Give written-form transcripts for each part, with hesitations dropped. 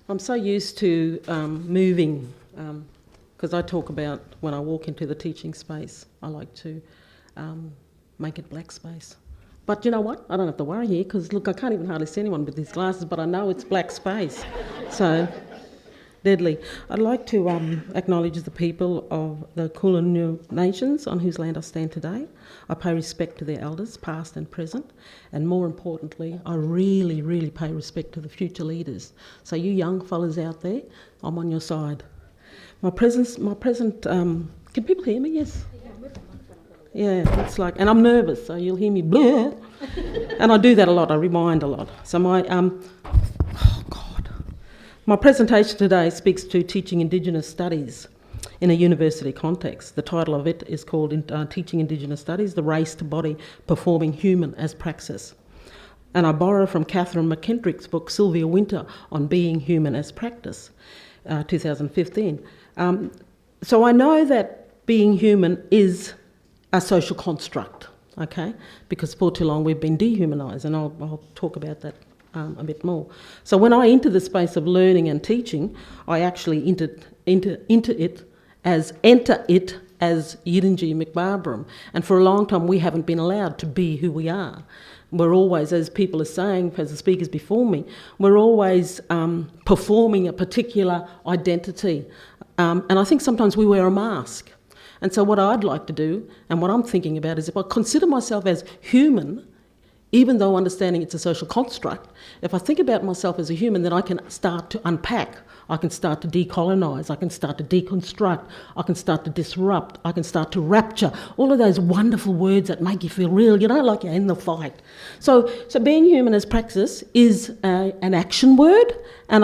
I'm so used to moving, because I talk about when I walk into the teaching space, I like to make it black space. But you know what? I don't have to worry here, because look, I can't even hardly see anyone with these glasses, but I know it's black space. So, deadly. I'd like to acknowledge the people of the Kulin nations on whose land I stand today. I pay respect to their elders, past and present, and more importantly, I really, really pay respect to the future leaders. So you young fellas out there, I'm on your side. My present, can people hear me? Yes? Yeah, it's like, and I'm nervous, so you'll hear me blur. And I do that a lot, I remind a lot. So my presentation today speaks to teaching Indigenous Studies in a university context. The title of it is called Teaching Indigenous Studies, the Raced Body Performing Human as Praxis. And I borrow from Catherine McKendrick's book, Sylvia Winter, on Being Human as Practice, 2015. So I know that being human is a social construct, okay? Because for too long we've been dehumanised, and I'll talk about that a bit more. So when I enter the space of learning and teaching, I actually enter it as Yirinji McBarbara. And for a long time we haven't been allowed to be who we are. We're always, as people are saying, as the speakers before me, we're always performing a particular identity. And I think sometimes we wear a mask. And so what I'd like to do, and what I'm thinking about, is if I consider myself as human, even though understanding it's a social construct, if I think about myself as a human, then I can start to unpack, I can start to decolonise, I can start to deconstruct, I can start to disrupt, I can start to rapture, all of those wonderful words that make you feel real, you know, like you're in the fight. So being human as praxis is an action word, and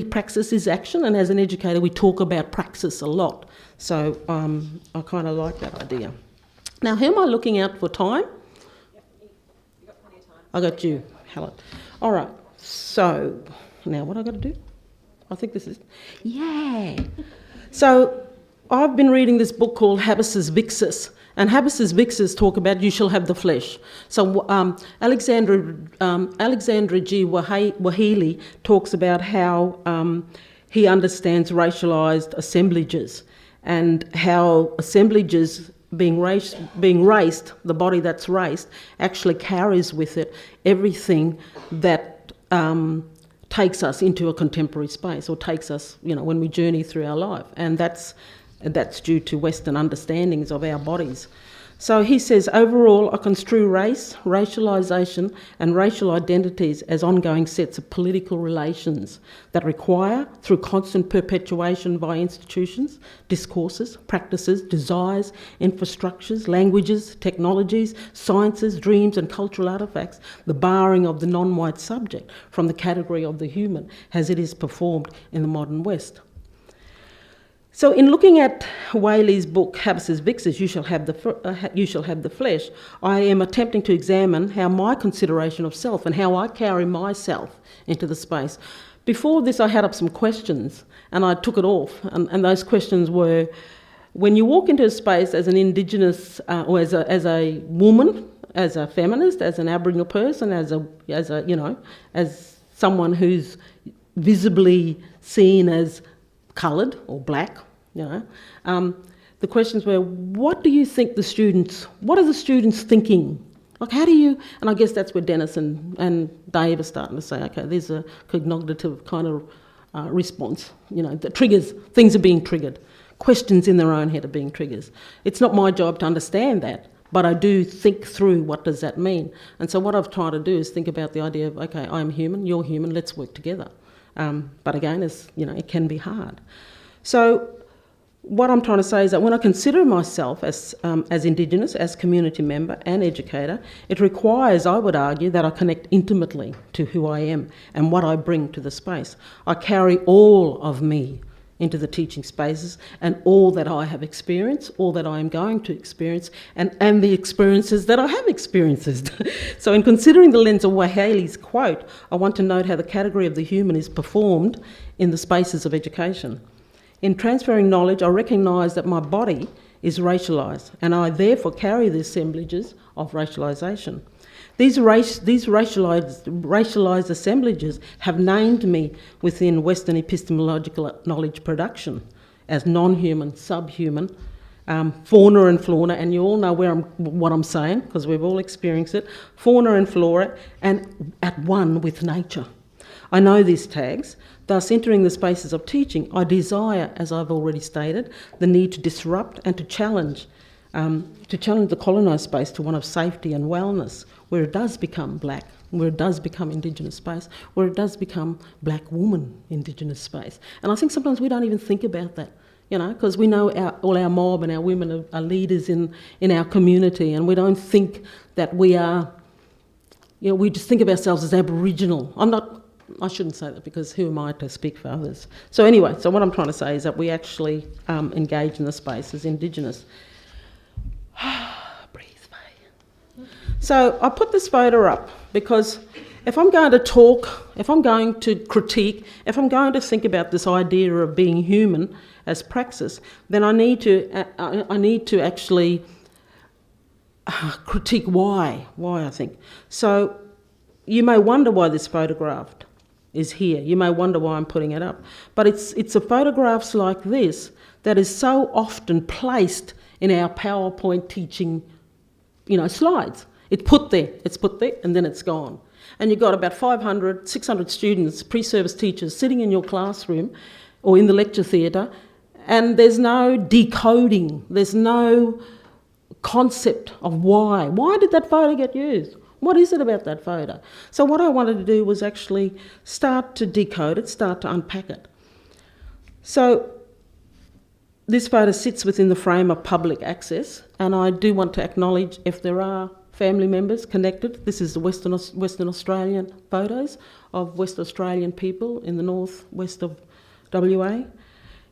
praxis is action, and as an educator we talk about praxis a lot. So I kind of like that idea. Now, who am I looking out for time? I got you, Helen. All right, so now what I got to do? I think this is, yeah. So I've been reading this book called Habeas Vixus, and Habeas Vixus talk about you shall have the flesh. So Alexandra G. Wahili talks about how he understands racialized assemblages, and how assemblages being raced, the body that's raced, actually carries with it everything that takes us into a contemporary space, or takes us, you know, when we journey through our life. And that's due to Western understandings of our bodies. So he says, overall, I construe race, racialisation and racial identities as ongoing sets of political relations that require, through constant perpetuation by institutions, discourses, practices, desires, infrastructures, languages, technologies, sciences, dreams and cultural artefacts, the barring of the non-white subject from the category of the human as it is performed in the modern West. So in looking at Whaley's book, Habeas Vixus, You Shall Have the Flesh, I am attempting to examine how my consideration of self and how I carry myself into the space. Before this, I had up some questions, and I took it off, and those questions were, when you walk into a space as an Indigenous, or as a woman, as a feminist, as an Aboriginal person, as someone who's visibly seen as coloured or black, you know. The questions were, what are the students thinking? Like, how do you, and I guess that's where Dennis and Dave are starting to say, okay, there's a cognitive kind of response, you know, that triggers, things are being triggered. Questions in their own head are being triggers. It's not my job to understand that, but I do think through what does that mean. And so what I've tried to do is think about the idea of, okay, I'm human, you're human, let's work together. But again, it can be hard. So what I'm trying to say is that when I consider myself as Indigenous, as community member and educator, it requires, I would argue, that I connect intimately to who I am and what I bring to the space. I carry all of me into the teaching spaces, and all that I have experienced, all that I am going to experience, and the experiences that I have experienced. So in considering the lens of Waheli's quote, I want to note how the category of the human is performed in the spaces of education. In transferring knowledge, I recognise that my body is racialised, and I therefore carry the assemblages of racialisation. These racialized assemblages have named me within Western epistemological knowledge production as non-human, subhuman, fauna and flora, and you all know what I'm saying because we've all experienced it, fauna and flora, and at one with nature. I know these tags, thus entering the spaces of teaching, I desire, as I've already stated, the need to disrupt and to challenge the colonised space to one of safety and wellness, where it does become black, where it does become Indigenous space, where it does become black woman Indigenous space. And I think sometimes we don't even think about that, you know, because we know all our mob and our women are leaders in our community, and we don't think that we are, you know, we just think of ourselves as Aboriginal. I shouldn't say that because who am I to speak for others? So anyway, so what I'm trying to say is that we actually engage in the space as Indigenous. Breathe, Faye. So I put this photo up because if I'm going to talk, if I'm going to critique, if I'm going to think about this idea of being human as praxis, then I need to actually critique why I think. So you may wonder why this photograph is here. You may wonder why I'm putting it up. But it's a photographs like this that is so often placed in our PowerPoint teaching, you know, slides. It's put there, and then it's gone. And you've got about 500, 600 students, pre-service teachers, sitting in your classroom or in the lecture theatre, and there's no decoding, there's no concept of why. Why did that photo get used? What is it about that photo? So what I wanted to do was actually start to decode it, start to unpack it. So this photo sits within the frame of public access, and I do want to acknowledge if there are family members connected. This is the Western Australian photos of West Australian people in the northwest of WA.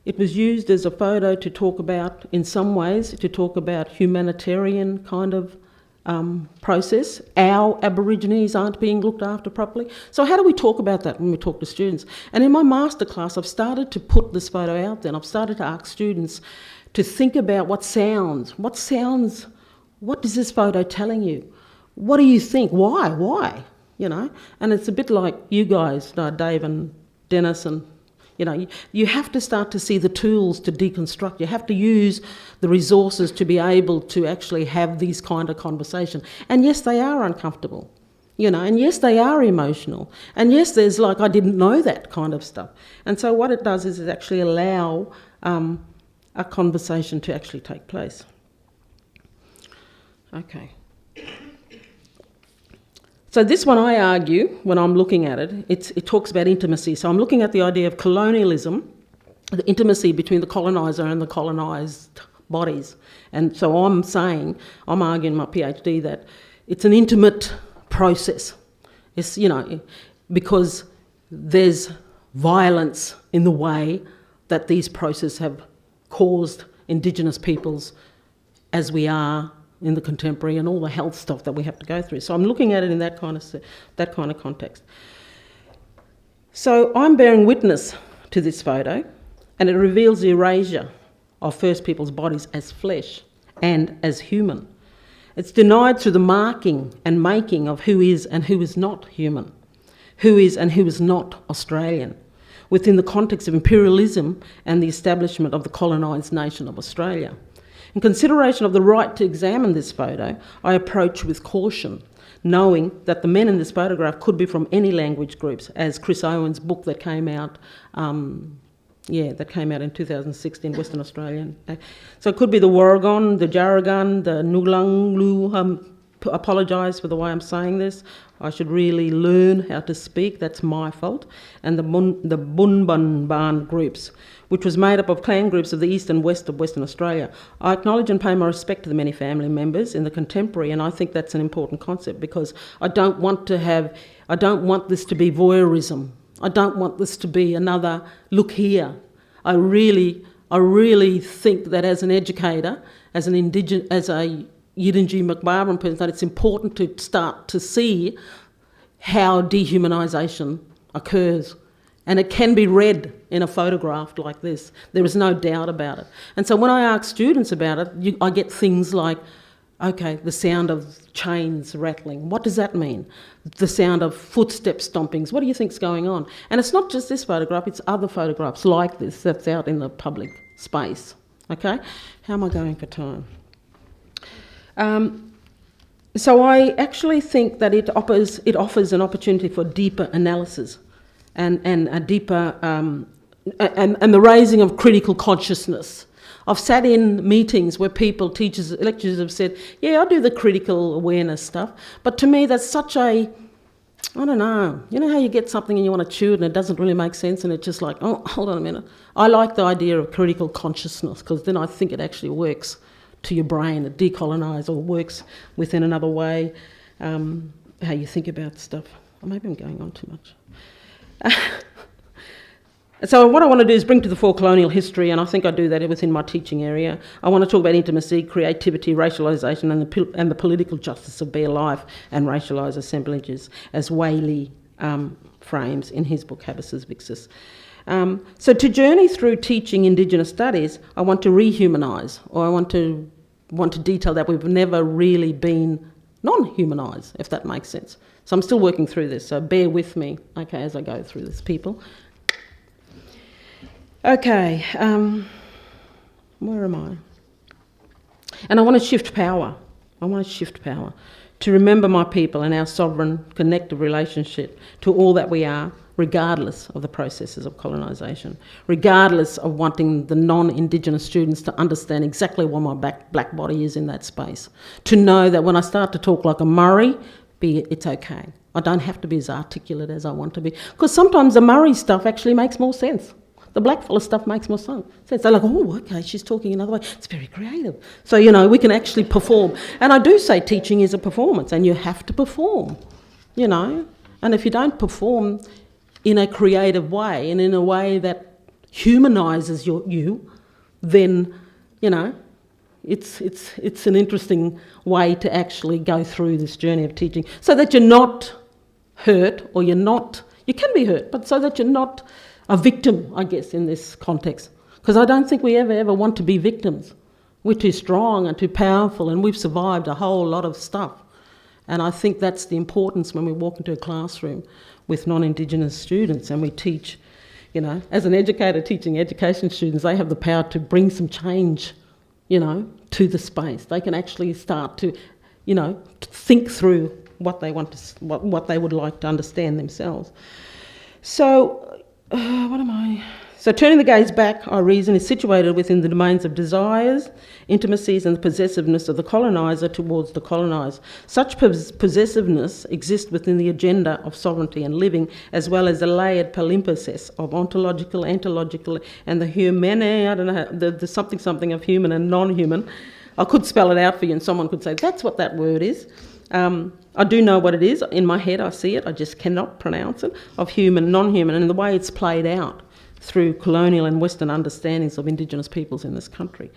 It was used as a photo to talk about, in some ways, to talk about humanitarian kind of process. Our Aborigines aren't being looked after properly. So how do we talk about that when we talk to students? And in my masterclass, I've started to put this photo out there, and I've started to ask students to think about what is this photo telling you? What do you think? Why? You know, and it's a bit like you guys, Dave and Dennis, and you know, you have to start to see the tools to deconstruct. You have to use the resources to be able to actually have these kind of conversations. And yes, they are uncomfortable, you know, and yes, they are emotional. And yes, there's like, I didn't know that kind of stuff. And so what it does is it actually allow a conversation to actually take place. Okay. So this one, I argue, when I'm looking at it, it talks about intimacy. So I'm looking at the idea of colonialism, the intimacy between the coloniser and the colonised bodies. And so I'm arguing in my PhD that it's an intimate process. It's, you know, because there's violence in the way that these processes have caused Indigenous peoples as we are in the contemporary, and all the health stuff that we have to go through. So I'm looking at it in that kind of context. So I'm bearing witness to this photo, and it reveals the erasure of First Peoples' bodies as flesh and as human. It's denied through the marking and making of who is and who is not human, who is and who is not Australian, within the context of imperialism and the establishment of the colonised nation of Australia. In consideration of the right to examine this photo, I approach with caution, knowing that the men in this photograph could be from any language groups, as Chris Owen's book that came out, in 2016, Western Australian. So it could be the Warragon, the Jarragan, the Nulanglu. Apologise for the way I'm saying this. I should really learn how to speak. That's my fault. And the Bunbunban groups, which was made up of clan groups of the east and west of Western Australia. I acknowledge and pay my respect to the many family members in the contemporary, and I think that's an important concept because I don't want this to be voyeurism. I don't want this to be another look here. I really think that as an educator, as a Yidinji McBarbara person, that it's important to start to see how dehumanisation occurs. And it can be read in a photograph like this. There is no doubt about it. And so when I ask students about it, I get things like, Okay, the sound of chains rattling. What does that mean? The sound of footstep stompings. What do you think's going on? And it's not just this photograph, it's other photographs like this that's out in the public space. Okay? How am I going for time? So I actually think that it offers an opportunity for deeper analysis and a deeper and the raising of critical consciousness. I've sat in meetings where people, teachers, lecturers have said, yeah, I do the critical awareness stuff, but to me that's such a, I don't know, you know how you get something and you want to chew it and it doesn't really make sense and it's just like, oh, hold on a minute. I like the idea of critical consciousness because then I think it actually works to your brain, it decolonises or works within another way, how you think about stuff. Or maybe I'm going on too much. So what I want to do is bring to the fore colonial history, and I think I do that within my teaching area. I want to talk about intimacy, creativity, racialisation, and the political justice of bare life and racialised assemblages, as Whaley frames in his book Habitus Vixus. So to journey through teaching Indigenous studies, I want to rehumanise, or I want to detail that we've never really been non-humanised, if that makes sense. So I'm still working through this, so bear with me, okay, as I go through this, people. Okay, where am I? And I want to shift power. To remember my people and our sovereign connective relationship to all that we are, regardless of the processes of colonisation, regardless of wanting the non-Indigenous students to understand exactly what my black body is in that space. To know that when I start to talk like a Murray, it's okay. I don't have to be as articulate as I want to be. Because sometimes the Murray stuff actually makes more sense. The blackfellow stuff makes more sense. They're like, oh, okay, she's talking another way. It's very creative. So, you know, we can actually perform. And I do say teaching is a performance, and you have to perform, you know. And if you don't perform in a creative way and in a way that humanises you, then, you know, it's an interesting way to actually go through this journey of teaching so that you're not hurt, or you can be hurt, but so that you're not a victim, I guess, in this context. Because I don't think we ever want to be victims. We're too strong and too powerful, and we've survived a whole lot of stuff. And I think that's the importance when we walk into a classroom with non-Indigenous students and we teach, you know, as an educator teaching education students, they have the power to bring some change, you know, to the space. They can actually start to, you know, think through what they want to, what they would like to understand themselves. So, So turning the gaze back, our reason is situated within the domains of desires, intimacies and the possessiveness of the coloniser towards the colonised. Such possessiveness exists within the agenda of sovereignty and living, as well as a layered palimpsest of ontological, anthological and the humane, I don't know, the something of human and non-human. I could spell it out for you and someone could say, that's what that word is. I do know what it is. In my head I see it, I just cannot pronounce it, of human, non-human, and the way it's played out through colonial and Western understandings of Indigenous peoples in this country.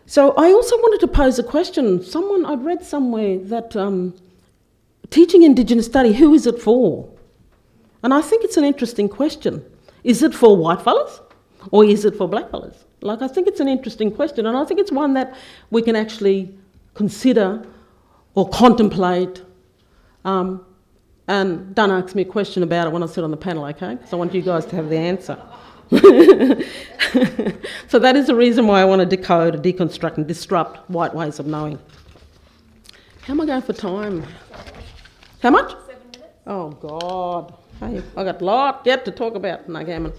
So I also wanted to pose a question. I'd read somewhere that teaching Indigenous study, who is it for? And I think it's an interesting question. Is it for white fellas or is it for black fellas? Like, I think it's an interesting question, and I think it's one that we can actually consider or contemplate, and don't ask me a question about it when I sit on the panel, okay? Because I want you guys to have the answer. So that is the reason why I want to decode, deconstruct and disrupt white ways of knowing. How am I going for time? How much? 7 minutes. Oh, God. Hey, I've got a lot yet to talk about. No, gammon.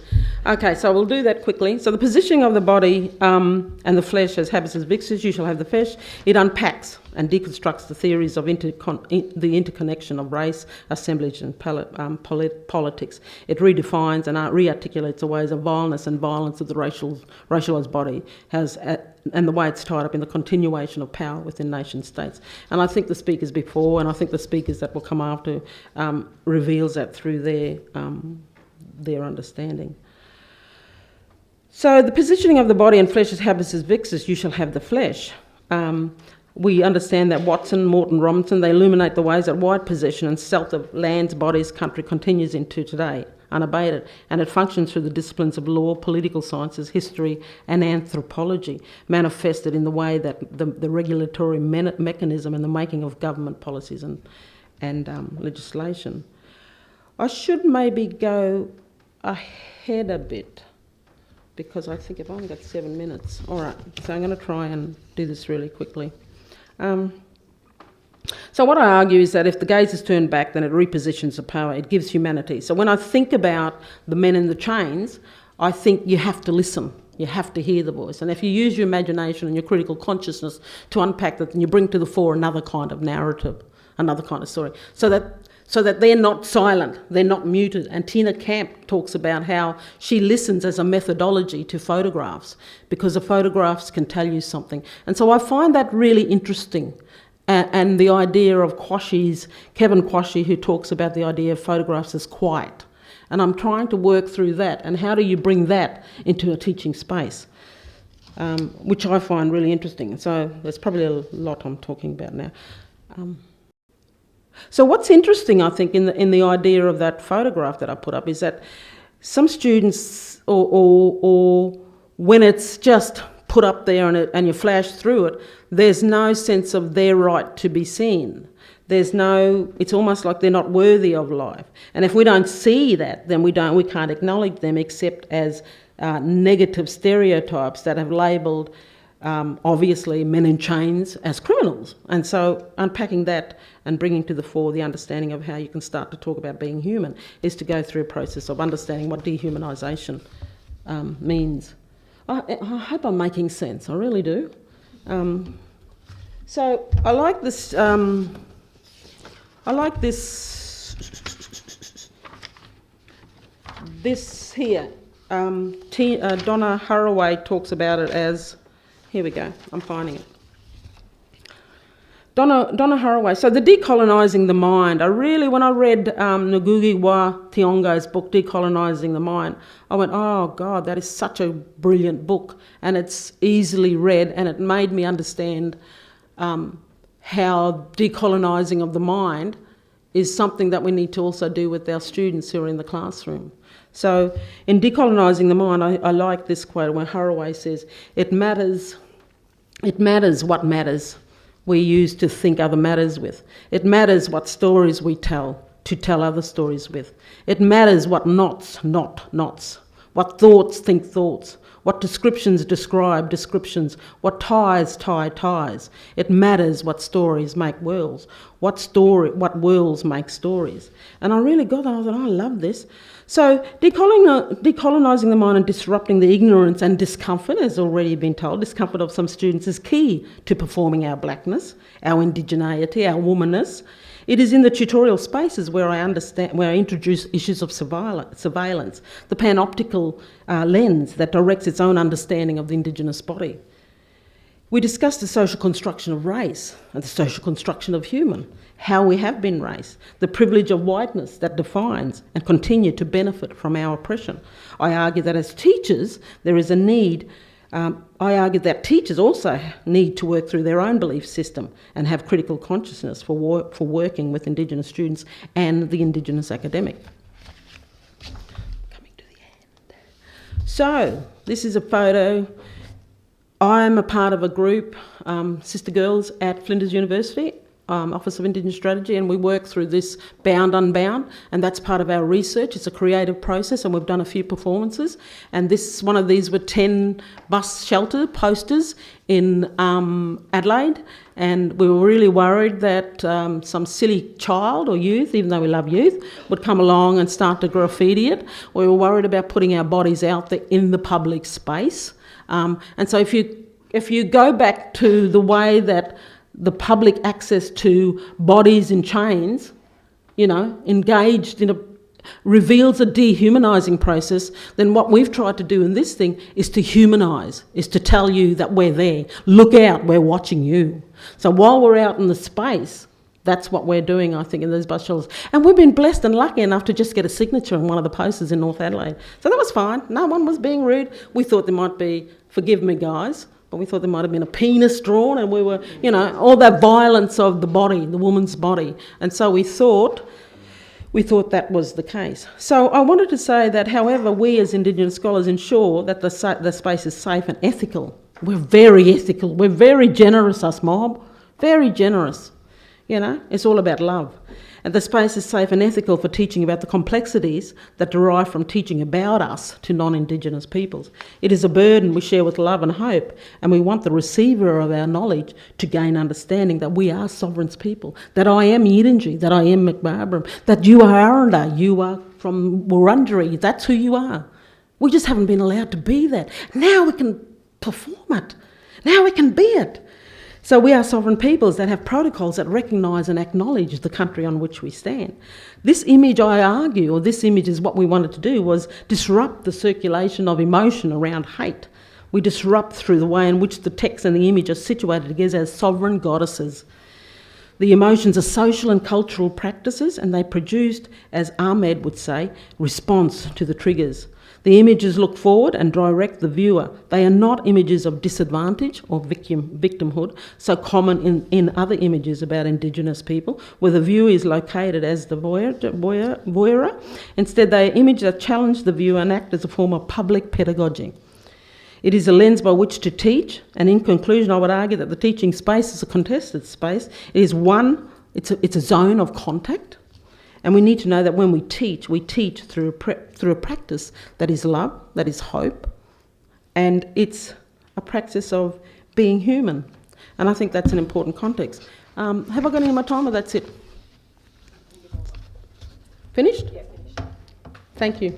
Okay, so we'll do that quickly. So the positioning of the body and the flesh as habitus vixus, you shall have the flesh. It unpacks and deconstructs the theories of the interconnection of race, assemblage and politics. It redefines and rearticulates the ways of violence and violence of the racialised body and the way it's tied up in the continuation of power within nation states. And I think the speakers before, and I think the speakers that will come after, reveals that through their understanding. So the positioning of the body and flesh as habitus vixus, you shall have the flesh. We understand that Watson, Morton, Robinson, they illuminate the ways that white possession and self of lands, bodies, country continues into today, unabated, and it functions through the disciplines of law, political sciences, history and anthropology, manifested in the way that the regulatory mechanism and the making of government policies and legislation. I should maybe go ahead a bit, because I think I've only got 7 minutes. All right, so I'm going to try and do this really quickly. So what I argue is that if the gaze is turned back, then it repositions the power, it gives humanity. So when I think about the men in the chains, I think you have to listen, you have to hear the voice. And if you use your imagination and your critical consciousness to unpack that, then you bring to the fore another kind of narrative, another kind of story, so that they're not silent, they're not muted. And Tina Camp talks about how she listens as a methodology to photographs, because the photographs can tell you something. And so I find that really interesting. And the idea of Kevin Quashie, who talks about the idea of photographs as quiet. And I'm trying to work through that, and how do you bring that into a teaching space, which I find really interesting. So there's probably a lot I'm talking about now. So what's interesting, I think, in the idea of that photograph that I put up is that some students, or when it's just put up there and you flash through it, there's no sense of their right to be seen. It's almost like they're not worthy of life. And if we don't see that, then we can't acknowledge them except as negative stereotypes that have labelled, obviously, men in chains as criminals. And so unpacking that and bringing to the fore the understanding of how you can start to talk about being human is to go through a process of understanding what dehumanisation means. I hope I'm making sense, I really do. So I like this here. Donna Haraway talks about it as, here we go, I'm finding it. Donna Haraway. So the decolonising the mind. When I read Ngugi Wa Thiong'o's book, Decolonising the Mind, I went, oh God, that is such a brilliant book, and it's easily read, and it made me understand how decolonising of the mind is something that we need to also do with our students who are in the classroom. So in Decolonising the Mind, I like this quote where Haraway says, it matters what matters we use to think other matters with. It matters what stories we tell to tell other stories with. It matters what knots knot knots, what thoughts think thoughts, what descriptions describe descriptions, what ties tie ties. It matters what stories make worlds, what worlds make stories. And I really got that. I thought, I love this. So decolonising the mind and disrupting the ignorance and discomfort, as already been told, discomfort of some students is key to performing our blackness, our indigeneity, our womanness. It is in the tutorial spaces where I introduce issues of surveillance, the panoptical lens that directs its own understanding of the Indigenous body. We discuss the social construction of race and the social construction of human, how we have been race, the privilege of whiteness that defines and continue to benefit from our oppression. I argue that as teachers, there is a need. I argue that teachers also need to work through their own belief system and have critical consciousness for working with Indigenous students and the Indigenous academic. Coming to the end. So, this is a photo. I'm a part of a group, Sister Girls at Flinders University, Office of Indigenous Strategy, and we work through this Bound Unbound, and that's part of our research. It's a creative process, and we've done a few performances. And one of these were 10 bus shelter posters in Adelaide, and we were really worried that some silly child or youth, even though we love youth, would come along and start to graffiti it. We were worried about putting our bodies out there in the public space. And so if you go back to the way that the public access to bodies in chains, engaged reveals a dehumanising process, then what we've tried to do in this thing is to humanise, is to tell you that we're there. Look out, we're watching you. So while we're out in the space, that's what we're doing, I think, in those bus shelters. And we've been blessed and lucky enough to just get a signature on one of the posters in North Adelaide. So that was fine. No one was being rude. We thought there might be, forgive me guys, but we thought there might have been a penis drawn, and we were, all that violence of the body, the woman's body. And so we thought we thought that was the case. So I wanted to say that, however, we as Indigenous scholars ensure that the space is safe and ethical. We're very ethical. We're very generous, us mob. Very generous. You know, it's all about love. And the space is safe and ethical for teaching about the complexities that derive from teaching about us to non-Indigenous peoples. It is a burden we share with love and hope, and we want the receiver of our knowledge to gain understanding that we are sovereign people, that I am Yirinji, that I am McBarbara, that you are Aranda, you are from Wurundjeri, that's who you are. We just haven't been allowed to be that. Now we can perform it. Now we can be it. So we are sovereign peoples that have protocols that recognise and acknowledge the country on which we stand. This image, I argue, or this image is what we wanted to do, was disrupt the circulation of emotion around hate. We disrupt through the way in which the text and the image are situated together as sovereign goddesses. The emotions are social and cultural practices, and they produced, as Ahmed would say, response to the triggers. The images look forward and direct the viewer. They are not images of disadvantage or victimhood, so common in other images about Indigenous people, where the viewer is located as the voyeur. Instead, they are images that challenge the viewer and act as a form of public pedagogy. It is a lens by which to teach, and in conclusion, I would argue that the teaching space is a contested space. It is it's a zone of contact. And we need to know that when we teach through a practice that is love, that is hope, and it's a practice of being human. And I think that's an important context. Have I got any more time, or that's it? Finished? Yeah, finished. Thank you.